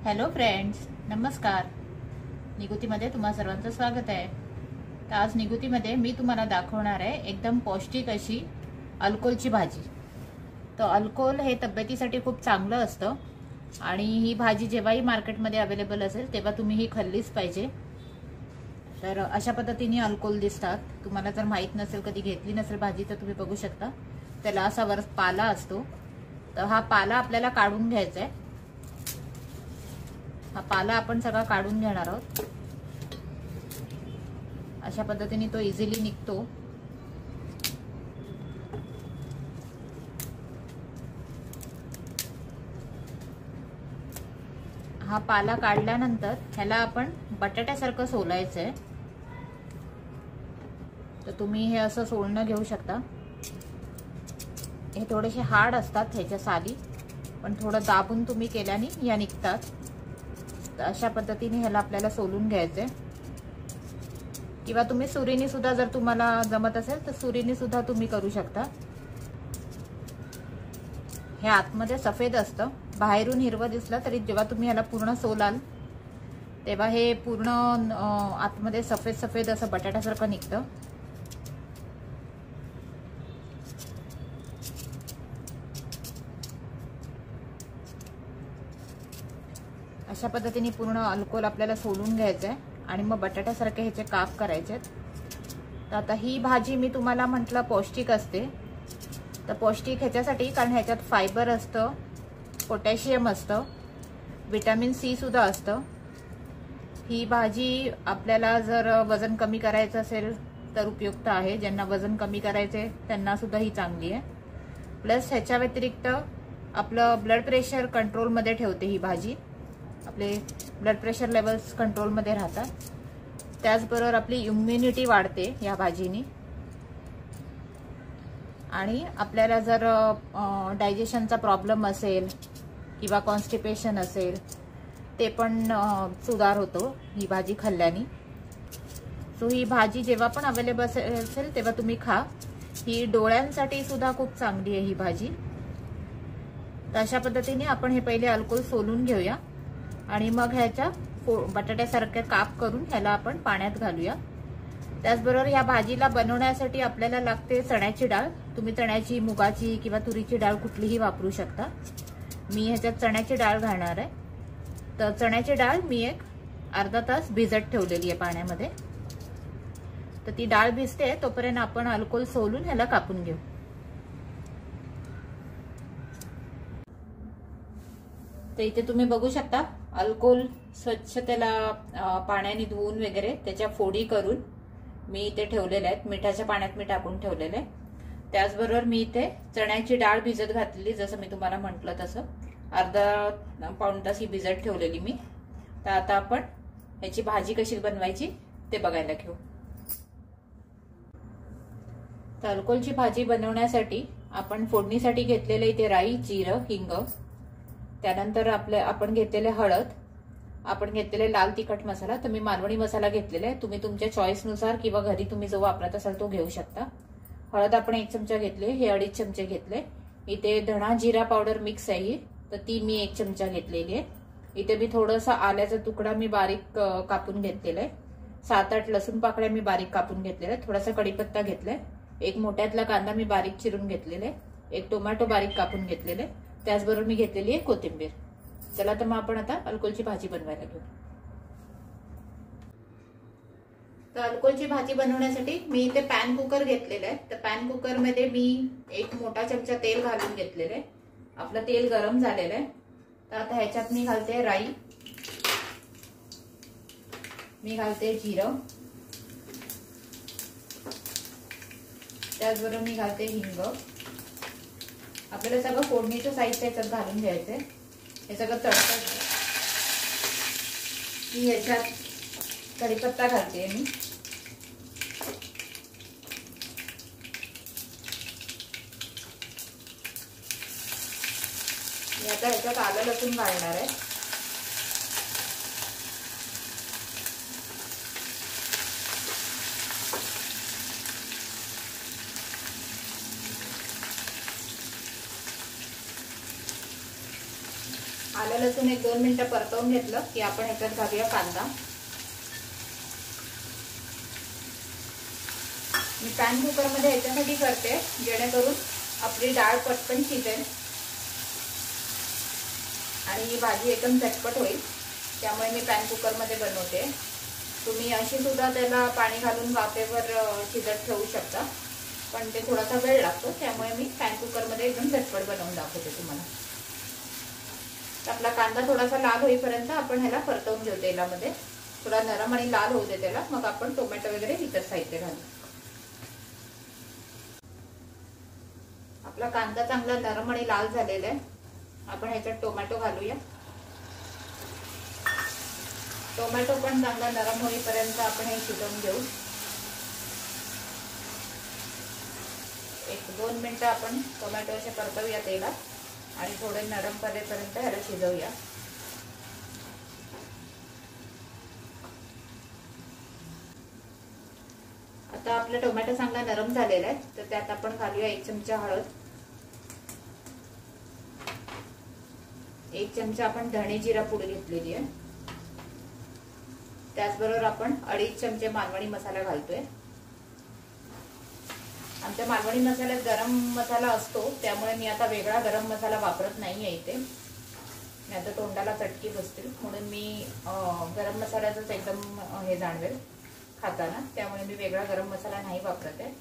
Hello friends, नमस्कार. निगुतीमध्ये तुम्हा सर्वांचं स्वागत आहे. तर आज निगुतीमध्ये मी तुम्हाला दाखवणार आहे एकदम पौष्टिक अशी अल्कोलची भाजी. तर अल्कोल हे तब्येतीसाठी खूप चांगलं असतं आणि ही भाजी जेव्हाही मार्केटमध्ये अवेलेबल असेल तेव्हा तुम्ही ही खाल्लीच पाहिजे. तर अशा पद्धतीने अल्कोल दिसतात. तुम्हाला जर माहीत नसेल, कधी घेतली नसेल भाजी, तर तुम्ही बघू शकता. त्याला असा वर पाला असतो. तर हा पाला आपल्याला काढून घ्यायचा आहे. हा पाला आपण सगळा काढून घेणार आहोत. अशा पद्धतीने तो इझिली निघतो. हा पाला काढल्यानंतर ह्याला आपण बटाट्यासारखं सोलायचं आहे. तर तुम्ही हे असं सोलणं घेऊ शकता. हे थोडेसे हार्ड असतात ह्याच्या साली, पण थोडं दाबून तुम्ही केल्याने या निघतात. तर अशा पद्धतीने ह्याला आपल्याला सोलून घ्यायचंय. किंवा तुम्ही सुरीने सुद्धा, जर तुम्हाला जमत असेल तर सुरीने सुद्धा तुम्ही करू शकता. हे आतमध्ये सफेद असतं, बाहेरून हिरवं दिसलं तरी जेव्हा तुम्ही ह्याला पूर्ण सोलाल तेव्हा हे पूर्ण आतमध्ये सफेद सफेद असं बटाट्यासारखं निघतं. अशा पद्धतीने पूर्ण अल्कोल आपल्याला सोलून घ्यायचं आहे आणि मग बटाट्यासारखे ह्याचे काप करायचे. तर आता ही भाजी मी तुम्हाला म्हटलं पौष्टिक असते. तर पौष्टिक ह्याच्यासाठी कारण ह्याच्यात फायबर असतं, पोटॅशियम असतं, विटॅमिन सी सुद्धा असतं. ही भाजी आपल्याला जर वजन कमी करायचं असेल तर उपयुक्त आहे. ज्यांना वजन कमी करायचे त्यांना सुद्धा ही चांगली आहे. प्लस ह्याच्या व्यतिरिक्त आपलं ब्लड प्रेशर कंट्रोलमध्ये ठेवते ही भाजी. आपले ब्लड प्रेशर लेवल्स कंट्रोलमध्ये राहतात. त्याचबरोबर आपली इम्युनिटी वाढते या भाजीनी. आणि आपल्याला जर डायजेशनचा प्रॉब्लेम असेल किंवा कॉन्स्टिपेशन असेल ते पण सुधार होतो ही भाजी खाल्ल्याने. सो ही भाजी जेव्हा पण अवेलेबल असेल तेव्हा तुम्ही खा. ही डोळ्यांसाठी सुद्धा खूप चांगली आहे ही भाजी. तर अशा पद्धतीने आपण हे पहिले अल्कोल सोलून घेऊया आणि मग ह्याच्या बटाट्यासारखे काप करून ह्याला आपण पाण्यात घालूया. त्याचबरोबर या भाजीला बनवण्यासाठी आपल्याला लागते चण्याची डाळ. तुम्ही चण्याची, मुगाची किंवा तुरीची डाळ कुठलीही वापरू शकता. मी ह्याच्यात चण्याची डाळ घालणार आहे. तर चण्याची डाळ मी एक अर्धा तास भिजत ठेवलेली आहे पाण्यामध्ये. तर ती डाळ भिजते तोपर्यंत आपण अल्कोल सोलून ह्याला कापून घेऊ. तर इथे तुम्ही बघू शकता अल्कोल स्वच्छ त्याला पाण्याने धुवून वगैरे त्याच्या फोडी करून मी इथे ठेवलेले आहेत. मिठाच्या पाण्यात मी टाकून ठेवलेले आहे. त्याचबरोबर मी इथे चण्याची डाळ भिजत घातलेली, जसं मी तुम्हाला म्हटलं तसं अर्धा पाऊण तास ही भिजत ठेवलेली मी. तर आता आपण ह्याची भाजी कशी बनवायची ते बघायला घेऊ. तर अल्कोलची भाजी बनवण्यासाठी आपण फोडणीसाठी घेतलेले इथे राई, जिरं, हिंग, त्यानंतर आपण घेतलेले हळद, आपण घेतलेले लाल तिखट मसाला. तर मी मालवणी मसाला घेतलेला आहे. तुम्ही तुमच्या चॉईसनुसार किंवा घरी तुम्ही जो वापरत असाल तो घेऊ शकता. हळद आपण 1 चमचा घेतले, हे 2.5 चमचे घेतले. इथे धणा जिरा पावडर मिक्स आहे, तर ती मी 1 चमचा घेतलेली आहे. इथे मी थोडासा आल्याचा तुकडा मी बारीक कापून घेतलेला आहे. 7-8 लसूण पाकळ्या मी बारीक कापून घेतलेल्या आहेत. थोडासा कढीपत्ता घेतलाय. एक मोठ्यातला कांदा मी बारीक चिरून घेतलेला आहे. एक टोमॅटो बारीक कापून घेतलेले. त्याचबरोबर मी घेतलेली आहे कोथिंबीर. चला तर मग आपण आता अल्कोलची भाजी बनवायला घेऊ. तर अल्कोलची भाजी बनवण्यासाठी मी इथे पॅन कुकर घेतलेला आहे. तर पॅन कुकर मध्ये मी 1 मोठा चमचा तेल घालून घेतलेलं आहे. आपलं तेल गरम झालेलं आहे. तर आता ह्याच्यात मी घालते राई, मी घालते जिरं, त्याचबरोबर मी घालते हिंग. आपल्याला सगळं फोडणीचं साहित्य याच्यात घालून घ्यायचंय. हे सगळं तडतडलं की ह्याच्यात कढीपत्ता घालते मी. आता ह्याच्यात आलं लसूण घालणार आहे. आलं लसूण 1-2 मिनिटं परतवून घेतलं की आपण ह्याच्यात घालूया कांदा. मी पॅन कुकरमध्ये ह्याच्यासाठी करते जेणेकरून आपली डाळ पटकन शिजेल आणि ही भाजी एकदम झटपट होईल. त्यामुळे मी पॅन कुकरमध्ये बनवते. तुम्ही अशी सुद्धा त्याला पाणी घालून वाफेवर शिजत ठेवू शकता, पण ते थोडासा वेळ लागतो. त्यामुळे मी पॅन कुकरमध्ये एकदम झटपट बनवून दाखवते तुम्हाला. आपला कांदा थोडासा लाल होईपर्यंत आपण ह्याला परतवून घेऊ तेलामध्ये. थोडा नरम आणि लाल होऊ दे त्याला, मग आपण टोमॅटो वगैरे इतर साहित्य घालू. आपला कांदा चांगला नरम आणि लाल झालेला आहे. आपण ह्याच्यात टोमॅटो घालूया. टोमॅटो पण चांगला नरम होईपर्यंत आपण हे शिजवून घेऊ. 1-2 मिनिटं आपण टोमॅटो असे परतवूया तेलात आणि थोडे नरम करेपर्यंत ह्याला शिजवूया. आता आपला टोमॅटो चांगला नरम झालेला आहे, तर त्यात आपण घालूया 1 चमचा हळद, 1 चमचा आपण धणे जिरा पूड घेतलेली आहे. त्याचबरोबर आपण 2.5 चमचे मालवणी मसाला घालतोय. आमच्या मालवणी मसाल्यात गरम मसाला असतो, त्यामुळे मी आता वेगळा गरम मसाला वापरत नाहीये इथे. मी आता तोंडाला चटकी बसतील म्हणून मी गरम मसाल्याचंच एकदम हे जाणवेल खाताना, त्यामुळे मी वेगळा गरम मसाला नाही वापरत आहे.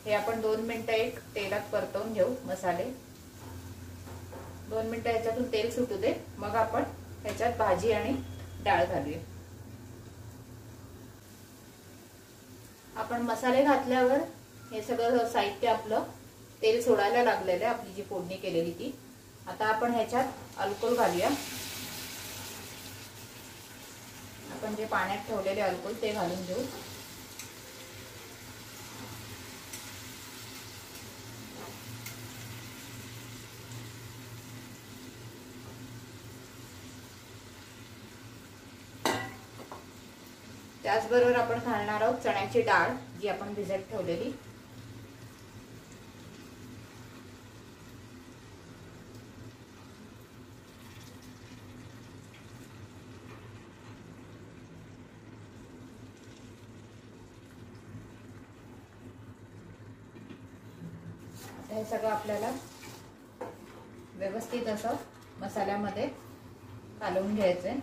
हे आपण 2 मिनिटं एक तेलात परतवून घेऊ मसाले. 2 मिनिटं ह्याच्यातून तेल सुटू दे, मग आपण ह्याच्यात भाजी आणि डाळ घालूया. आपण मसाले घातल्यावर हे सगळं साहित्य आपलं तेल सोडायला लागलेलं आहे, आपली जी फोडणी केलेली ती. आता आपण ह्याच्यात अल्कोहोल घालूया. आपण जे पाण्यात ठेवलेले अल्कोहोल ते घालून घेऊ. त्याचबरोबर आपण घालणार आहोत चण्याची डाळ, जी आपण भिजत ठेवलेली. हे सगळं आपल्याला व्यवस्थित असं मसाल्यामध्ये कालवून घ्यायचंय.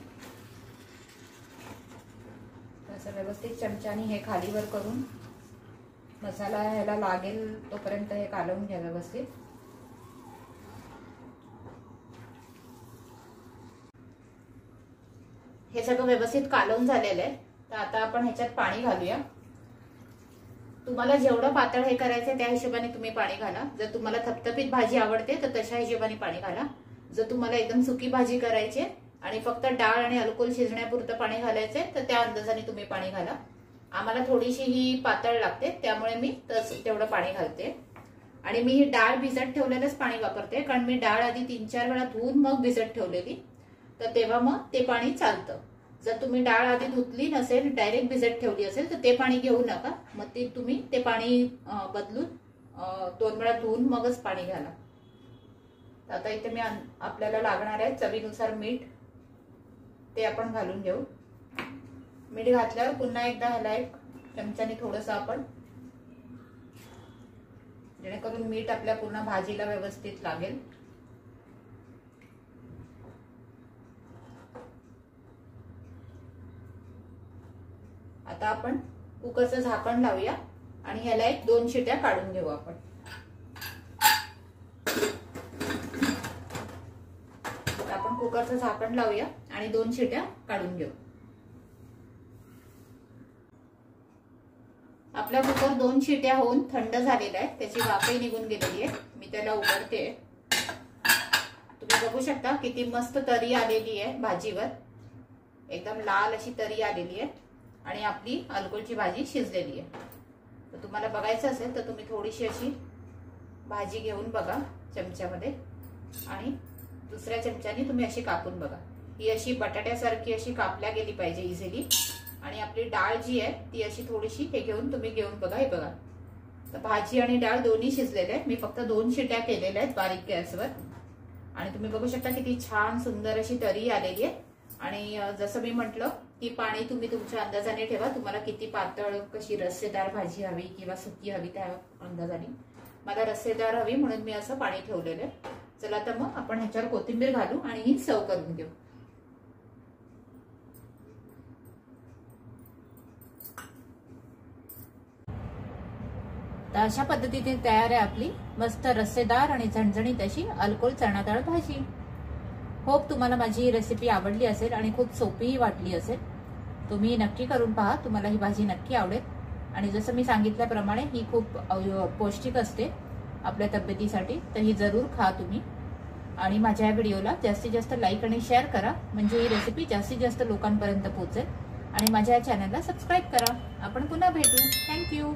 असं व्यवस्थित चमच्याने हे खालीवर करून मसाला ह्याला लागेल तोपर्यंत हे कालवून घ्या व्यवस्थित. हे सगळं व्यवस्थित कालवून झालेलं आहे. तर आता आपण ह्याच्यात पाणी घालूया. तुम्हाला जेवढं पातळ हे करायचंय त्या हिशोबाने तुम्ही पाणी घाला. जर तुम्हाला थपथपीत भाजी आवडते तर तशा हिशोबाने पाणी घाला. जर तुम्हाला एकदम सुकी भाजी करायची आणि फक्त डाळ आणि अल्कोहोल शिजण्यापुरतं पाणी घालायचंय तर त्या अंदाजाने तुम्ही पाणी घाला. आम्हाला थोडीशी ही पातळ लागते, त्यामुळे मी तेवढं पाणी घालते. आणि मी ही डाळ भिजत ठेवलेलंच पाणी वापरते, कारण मी डाळ आधी 3-4 वेळा धुवून मग भिजत ठेवलेली, तर तेव्हा मग ते पाणी चालतं. जर तुम्ही डाळ आधी धुतली नसेल, डायरेक्ट भिजत ठेवली असेल, तर ते पाणी घेऊ नका. मग ते तुम्ही ते पाणी बदलून 2 वेळा धुवून मगच पाणी घाला. आता इथे मी आपल्याला लागणार आहे चवीनुसार मीठ, ते आपण घालून घेऊ. मीठ घातल्यावर पुन्हा एकदा ह्याला 1 चमच्याने थोडंसं आपण, जेणेकरून मीठ आपल्या पूर्ण भाजीला व्यवस्थित लागेल. आता आपण कुकरचं झाकण लावूया आणि ह्याला 1-2 शिट्या काढून घेऊ आपण. आपण कुकरचं झाकण लावूया आणि 2 शिट्या काढून घेऊ. आपला कुकर 2 शिट्या होऊन थंड झालेला आहे, त्याची वाफही निघून गेलेली आहे. मी त्याला उघडते. तुम्ही बघू शकता किती मस्त तरी आलेली आहे भाजीवर, एकदम लाल अशी तरी आलेली आहे आणि आपली अल्कोहोलची भाजी शिजलेली आहे. तर तुम्हाला बघायचं असेल तर तुम्ही थोडीशी अशी भाजी घेऊन बघा चमच्यामध्ये आणि दुसऱ्या चमच्याने तुम्ही अशी कापून बघा. ही अशी बटाट्यासारखी अशी कापल्या गेली पाहिजे इझिली. आणि आपली डाळ जी आहे ती अशी थोडीशी हे घेऊन बघा. हे बघा, तर भाजी आणि डाळ दोन्ही शिजलेले आहेत. मी फक्त 2 शिट्या केलेल्या आहेत बारीक गॅसवर. आणि तुम्ही बघू शकता किती छान सुंदर अशी तरी आलेली आहे। आणि जसं मी म्हटलं की पाणी तुम्ही तुमच्या अंदाजाने ठेवा, तुम्हाला किती पातळ कशी रस्सेदार भाजी हवी किंवा सुकी हवी त्या अंदाजाने। मला रस्सेदार हवी म्हणून मी असं पाणी ठेवलेलं आहे। चला तर मग आपण ह्याच्यावर कोथिंबीर घालू आणि ही सर्व करून घेऊ। तर अशा पद्धतीने तयार आहे आपली मस्त रस्सेदार आणि झणझणीत अशी अल्कोल चणा डाळ भाजी। होप तुम्हाला माझी ही रेसिपी आवडली असेल आणि खूप सोपीही वाटली असेल। तुम्ही नक्की करून पहा, तुम्हाला ही भाजी नक्की आवडेल। आणि जसं मी सांगितल्याप्रमाणे ही खूप पौष्टिक असते आपल्या तब्येतीसाठी, तर ही जरूर खा तुम्ही। आणि माझ्या या व्हिडिओला जास्तीत जास्त लाईक आणि शेअर करा, म्हणजे ही रेसिपी जास्तीत जास्त लोकांपर्यंत पोहोचेल। आणि माझ्या या चॅनलला सबस्क्राईब करा। आपण पुन्हा भेटू। थँक्यू।